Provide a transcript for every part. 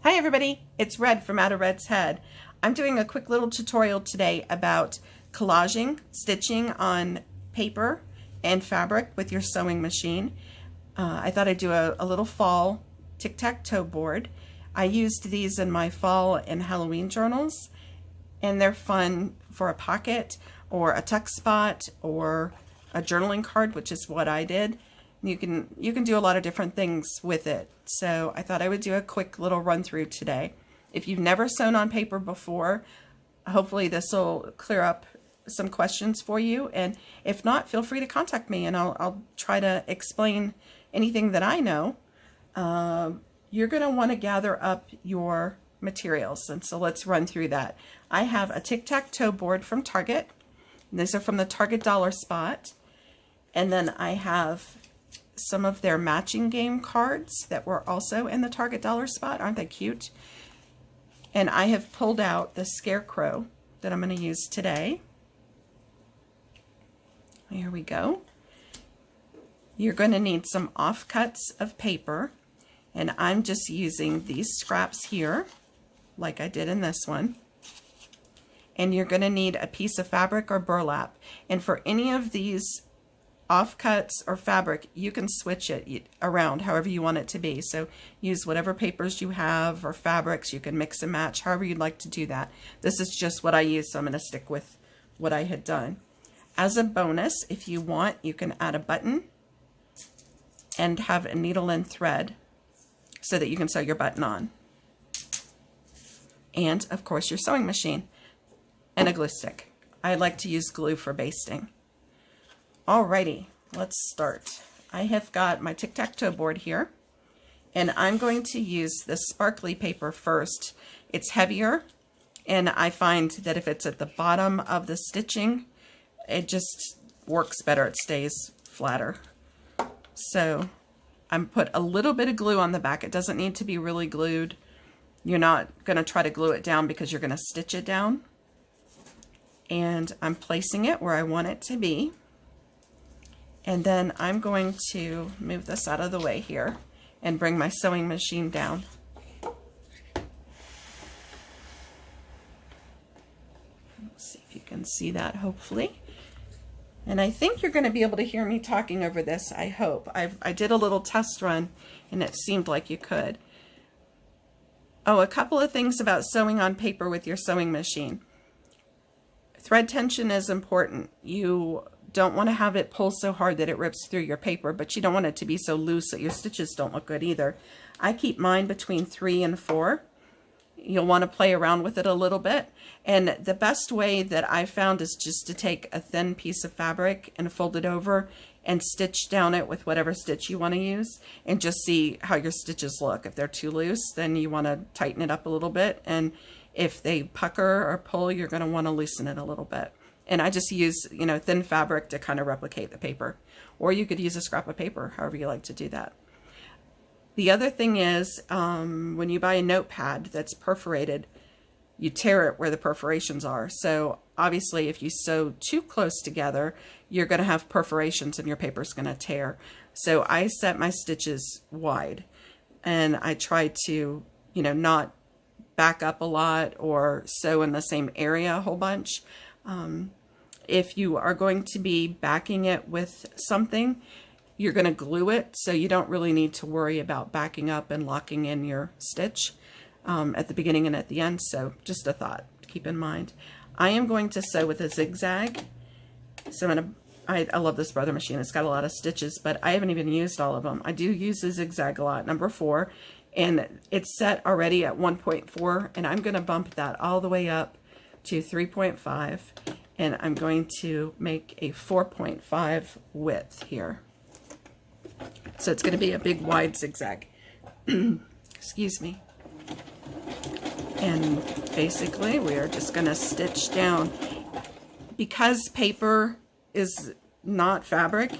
Hi everybody, it's Red from Out of Red's Head. I'm doing a quick little tutorial today about collaging, stitching on paper and fabric with your sewing machine. I thought I'd do a little fall Tic Tac Toe board. I used these in my fall and Halloween journals, and they're fun for a pocket or a tuck spot or a journaling card, which is what I did. You can do a lot of different things with it. So I thought I would do a quick little run through today. If you've never sewn on paper before, hopefully this will clear up some questions for you. And if not, feel free to contact me and I'll try to explain anything that I know. You're going to want to gather up your materials. And so let's run through that. I have a Tic Tac Toe board from Target. These are from the Target Dollar Spot. And then I have some of their matching game cards that were also in the Target Dollar Spot. Aren't they cute? And I have pulled out the scarecrow that I'm going to use today. Here we go. You're going to need some offcuts of paper, and I'm just using these scraps here like I did in this one. And you're going to need a piece of fabric or burlap, and for any of these offcuts or fabric, you can switch it around however you want it to be. So use whatever papers you have or fabrics. You can mix and match however you'd like to do that. This is just what I use, so I'm going to stick with what I had done. As a bonus, if you want, you can add a button and have a needle and thread so that you can sew your button on. And of course your sewing machine and a glue stick. I like to use glue for basting. Alrighty, let's start. I have got my Tic Tac Toe board here, and I'm going to use the sparkly paper first. It's heavier, and I find that if it's at the bottom of the stitching, it just works better. It stays flatter. So I'm put a little bit of glue on the back. It doesn't need to be really glued. You're not going to try to glue it down because you're going to stitch it down. And I'm placing it where I want it to be. And then I'm going to move this out of the way here and bring my sewing machine down. Let's see if you can see that, hopefully. And I think you're going to be able to hear me talking over this, I hope. I did a little test run and it seemed like you could. Oh, a couple of things about sewing on paper with your sewing machine. Thread tension is important. You don't want to have it pull so hard that it rips through your paper, but you don't want it to be so loose that your stitches don't look good either. I keep mine between 3 and 4. You'll want to play around with it a little bit. And the best way that I found is just to take a thin piece of fabric and fold it over and stitch down it with whatever stitch you want to use, and just see how your stitches look. If they're too loose, then you want to tighten it up a little bit. And if they pucker or pull, you're going to want to loosen it a little bit. And I just use, thin fabric to kind of replicate the paper. Or you could use a scrap of paper, however you like to do that. The other thing is, when you buy a notepad that's perforated, you tear it where the perforations are. So obviously if you sew too close together, you're going to have perforations and your paper's going to tear. So I set my stitches wide, and I try to, not back up a lot or sew in the same area a whole bunch. If you are going to be backing it with something, you're going to glue it, so you don't really need to worry about backing up and locking in your stitch at the beginning and at the end. So just a thought to keep in mind. I am going to sew with a zigzag. So I love this Brother machine. It's got a lot of stitches, but I haven't even used all of them. I do use the zigzag a lot, number 4, and it's set already at 1.4, and I'm going to bump that all the way up to 3.5, and I'm going to make a 4.5 width here. So it's going to be a big wide zigzag. Excuse me. And basically we are just going to stitch down. Because paper is not fabric,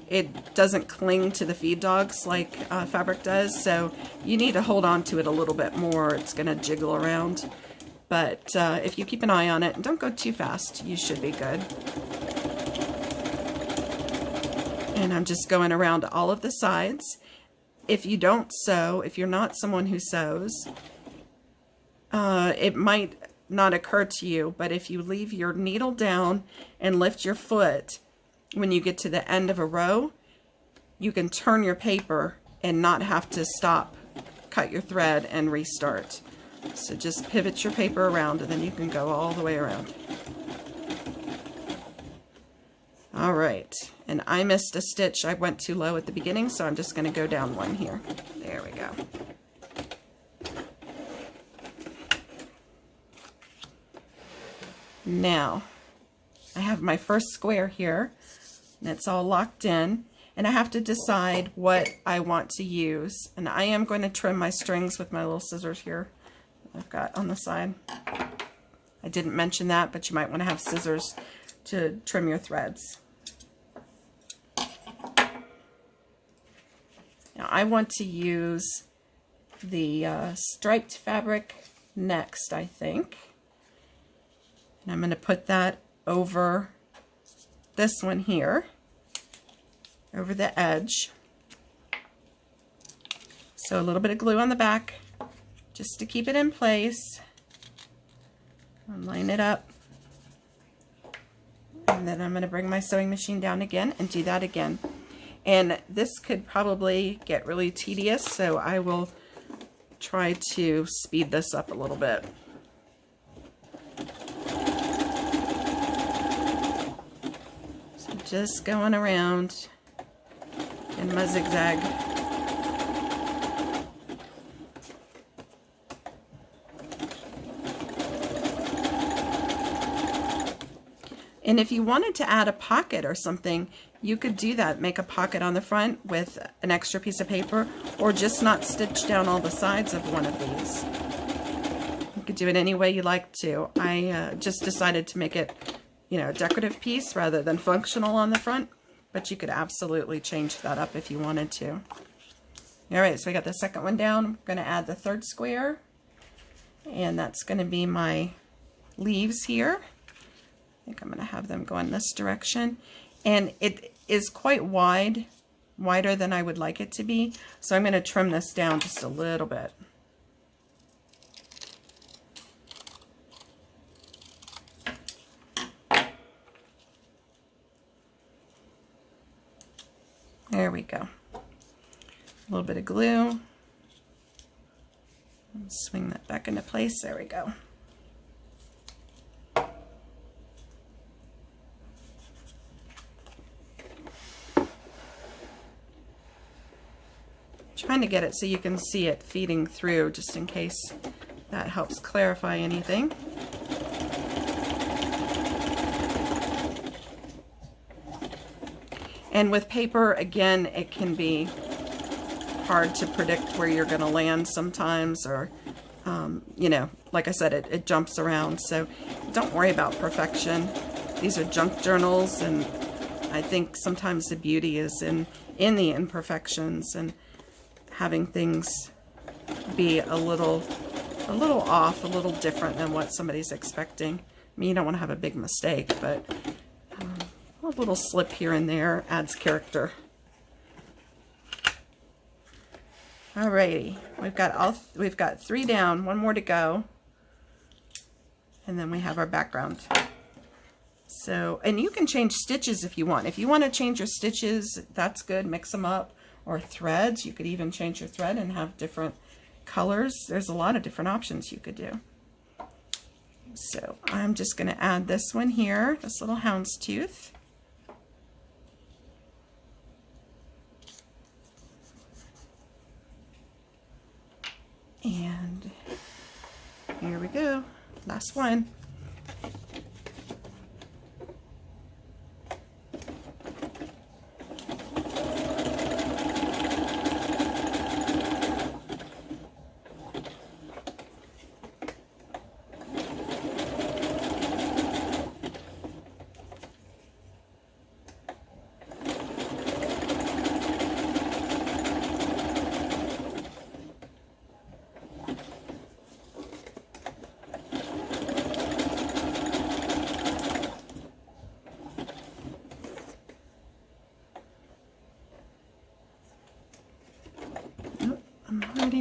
it doesn't cling to the feed dogs like fabric does, so you need to hold on to it a little bit more. It's going to jiggle around. But if you keep an eye on it and don't go too fast, you should be good. And I'm just going around all of the sides. If you don't sew, if you're not someone who sews, it might not occur to you, but if you leave your needle down and lift your foot when you get to the end of a row, you can turn your paper and not have to stop, cut your thread, and restart. So just pivot your paper around and then you can go all the way around. All right, and I missed a stitch. I went too low at the beginning, so I'm just going to go down one here. There we go. Now, I have my first square here, and it's all locked in, and I have to decide what I want to use. And I am going to trim my strings with my little scissors here I've got on the side. I didn't mention that, but you might want to have scissors to trim your threads. Now I want to use the striped fabric next, I think. And I'm going to put that over this one here, over the edge. So a little bit of glue on the back just to keep it in place. I'll line it up. And then I'm going to bring my sewing machine down again and do that again. And this could probably get really tedious, so I will try to speed this up a little bit. So just going around in my zigzag. And if you wanted to add a pocket or something, you could do that. Make a pocket on the front with an extra piece of paper, or just not stitch down all the sides of one of these. You could do it any way you like to. I just decided to make it, you know, a decorative piece rather than functional on the front, but you could absolutely change that up if you wanted to. All right, so I got the second one down. I'm going to add the third square, and that's going to be my leaves here. I think I'm going to have them go in this direction, and it is quite wide, wider than I would like it to be, so I'm going to trim this down just a little bit. There we go. A little bit of glue. Swing that back into place. There we go. Trying to get it so you can see it feeding through, just in case that helps clarify anything. And with paper, again, it can be hard to predict where you're going to land sometimes, or you know, like I said, it jumps around, so don't worry about perfection. These are junk journals, and I think sometimes the beauty is in the imperfections and having things be a little off, a little different than what somebody's expecting. I mean, you don't want to have a big mistake, but a little slip here and there adds character. Alrighty, we've got 3 down, 1 more to go, and then we have our background. So, and you can change stitches if you want. If you want to change your stitches, that's good. Mix them up. Or threads, you could even change your thread and have different colors. There's a lot of different options you could do. So I'm just going to add this one here, this little houndstooth. And here we go, last one.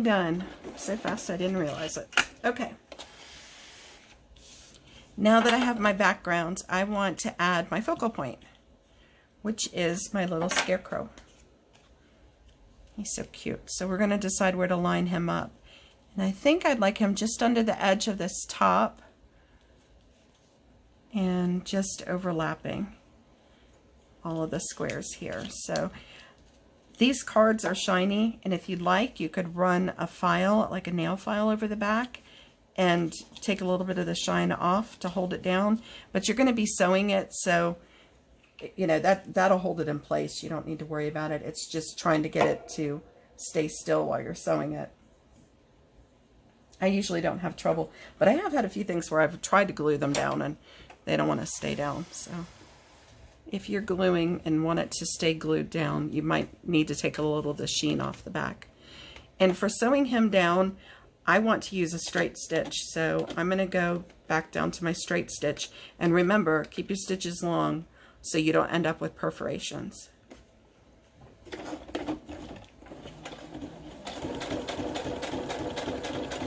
Done so fast I didn't realize it. Okay. Now that I have my background, I want to add my focal point, which is my little scarecrow. He's so cute. So we're going to decide where to line him up. And I think I'd like him just under the edge of this top and just overlapping all of the squares here. So these cards are shiny, and if you'd like, you could run a file, like a nail file, over the back and take a little bit of the shine off to hold it down. But you're going to be sewing it, so you know that'll hold it in place. You don't need to worry about it. It's just trying to get it to stay still while you're sewing it. I usually don't have trouble, but I have had a few things where I've tried to glue them down and they don't want to stay down. So if you're gluing and want it to stay glued down, you might need to take a little of the sheen off the back. And for sewing him down, I want to use a straight stitch. So I'm going to go back down to my straight stitch. And remember, keep your stitches long so you don't end up with perforations.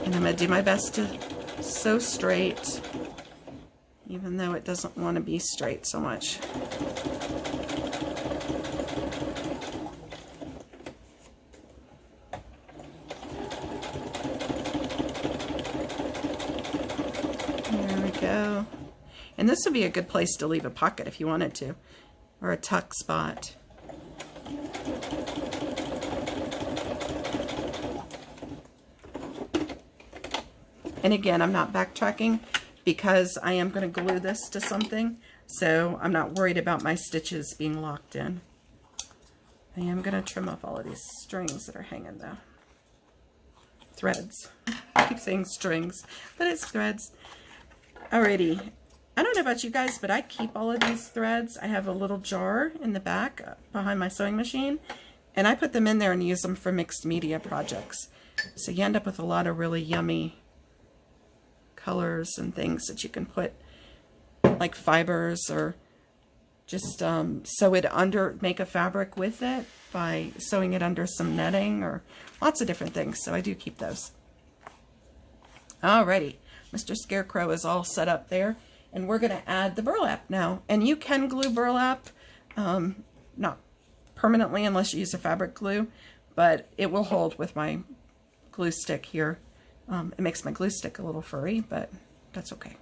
And I'm going to do my best to sew straight, even though it doesn't want to be straight so much. There we go. And this would be a good place to leave a pocket if you wanted to, or a tuck spot. And again, I'm not backtracking because I am going to glue this to something, so I'm not worried about my stitches being locked in. I am going to trim off all of these strings that are hanging though. Threads. I keep saying strings, but it's threads. Alrighty. I don't know about you guys, but I keep all of these threads. I have a little jar in the back behind my sewing machine, and I put them in there and use them for mixed media projects. So you end up with a lot of really yummy colors and things that you can put, like fibers, or just sew it under, make a fabric with it by sewing it under some netting, or lots of different things. So I do keep those. Alrighty, Mr. Scarecrow is all set up there, and we're going to add the burlap now. And you can glue burlap, not permanently unless you use a fabric glue, but it will hold with my glue stick here. It makes my glue stick a little furry, but that's okay.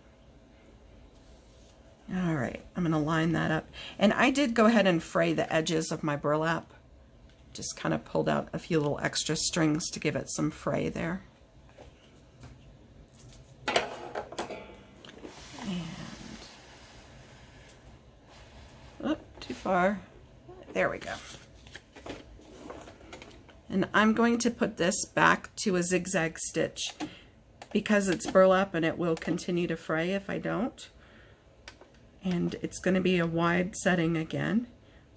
All right, I'm going to line that up. And I did go ahead and fray the edges of my burlap. Just kind of pulled out a few little extra strings to give it some fray there. And, oh, too far. There we go. And I'm going to put this back to a zigzag stitch because it's burlap and it will continue to fray if I don't. And it's going to be a wide setting again,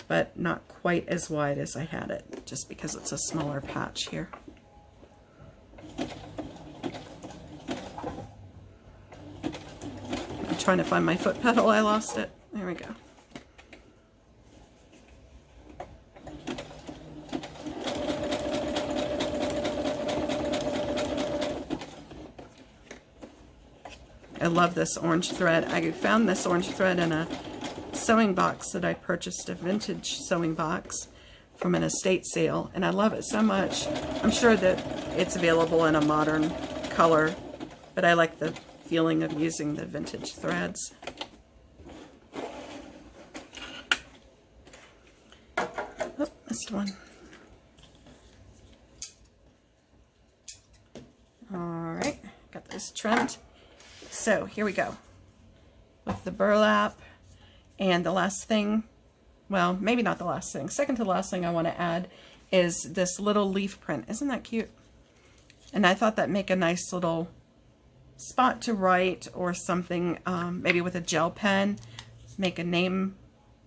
but not quite as wide as I had it, just because it's a smaller patch here. I'm trying to find my foot pedal. I lost it. There we go. I love this orange thread. I found this orange thread in a sewing box that I purchased, a vintage sewing box from an estate sale, and I love it so much. I'm sure that it's available in a modern color, but I like the feeling of using the vintage threads. Oh, missed one. All right, got this trimmed. So here we go with the burlap, and the last thing, well, maybe not the last thing, second to the last thing I want to add is this little leaf print. Isn't that cute? And I thought that'd make a nice little spot to write or something, maybe with a gel pen, make a name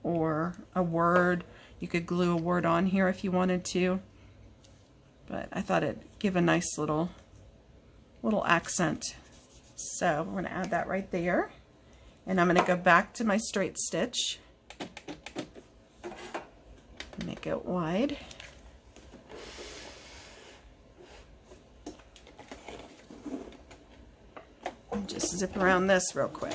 or a word. You could glue a word on here if you wanted to, but I thought it'd give a nice little accent. So we're going to add that right there, and I'm going to go back to my straight stitch, make it wide, just zip around this real quick.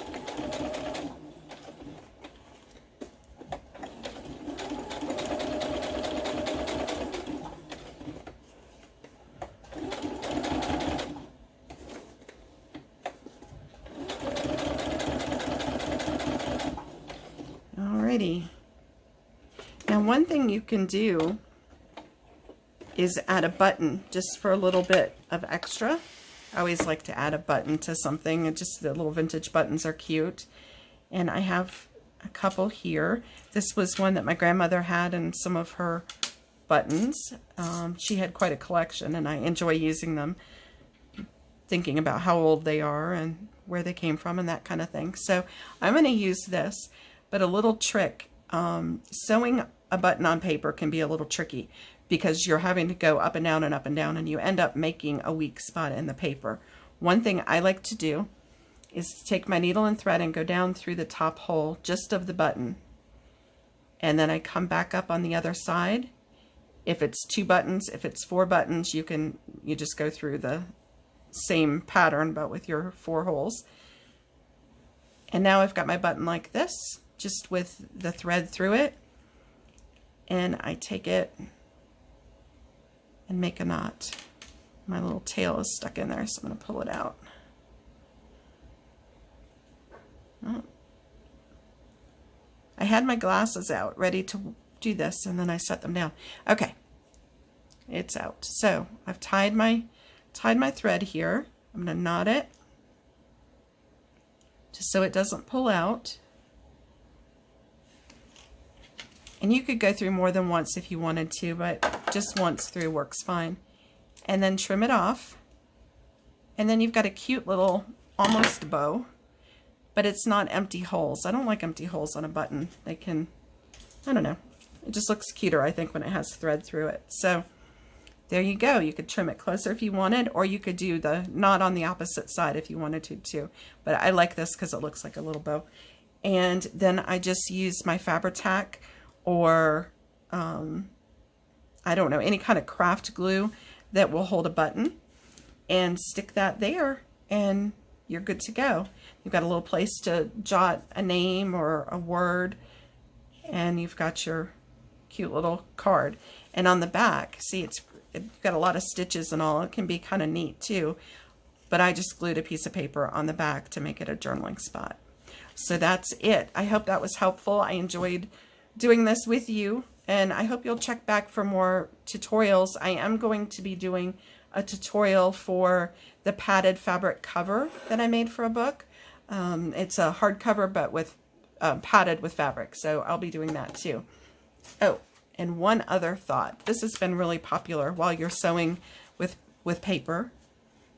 Alrighty. Now one thing you can do is add a button just for a little bit of extra. I always like to add a button to something, and just the little vintage buttons are cute. And I have a couple here. This was one that my grandmother had in some of her buttons. She had quite a collection, and I enjoy using them, thinking about how old they are and where they came from and that kind of thing. So I'm going to use this, but a little trick. Sewing a button on paper can be a little tricky because you're having to go up and down and up and down, and you end up making a weak spot in the paper. One thing I like to do is to take my needle and thread and go down through the top hole just of the button, and then I come back up on the other side. If it's 2 buttons, if it's 4 buttons, you just go through the same pattern but with your 4 holes. And now I've got my button like this, just with the thread through it, and I take it and make a knot. My little tail is stuck in there, so I'm going to pull it out. Oh. I had my glasses out ready to do this, and then I set them down. Okay, it's out. So I've tied my thread here. I'm going to knot it just so it doesn't pull out. And you could go through more than once if you wanted to, but just once through works fine. And then trim it off. And then you've got a cute little almost bow, but it's not empty holes. I don't like empty holes on a button. They can, I don't know. It just looks cuter, I think, when it has thread through it. So there you go. You could trim it closer if you wanted, or you could do the knot on the opposite side if you wanted to too. But I like this because it looks like a little bow. And then I just use my Fabri-Tac, or I don't know, any kind of craft glue that will hold a button, and stick that there, and you're good to go. You've got a little place to jot a name or a word, and you've got your cute little card. And on the back, see, it's got a lot of stitches and all. It can be kind of neat too, but I just glued a piece of paper on the back to make it a journaling spot. So that's it. I hope that was helpful. I enjoyed doing this with you, and I hope you'll check back for more tutorials. I am going to be doing a tutorial for the padded fabric cover that I made for a book. It's a hardcover, but with padded with fabric, so I'll be doing that too. Oh, and one other thought. This has been really popular while you're sewing with paper.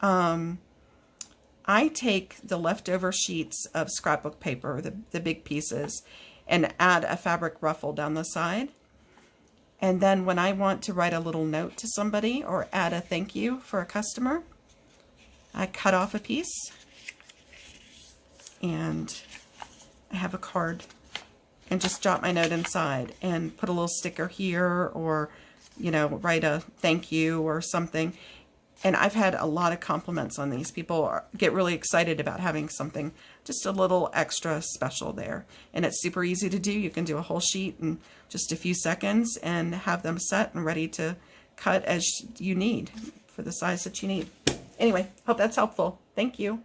I take the leftover sheets of scrapbook paper, the big pieces, and add a fabric ruffle down the side. And then when I want to write a little note to somebody or add a thank you for a customer, I cut off a piece and I have a card, and just jot my note inside and put a little sticker here, or, you know, write a thank you or something. And I've had a lot of compliments on these. People get really excited about having something just a little extra special there. And it's super easy to do. You can do a whole sheet in just a few seconds and have them set and ready to cut as you need for the size that you need. Anyway, hope that's helpful. Thank you.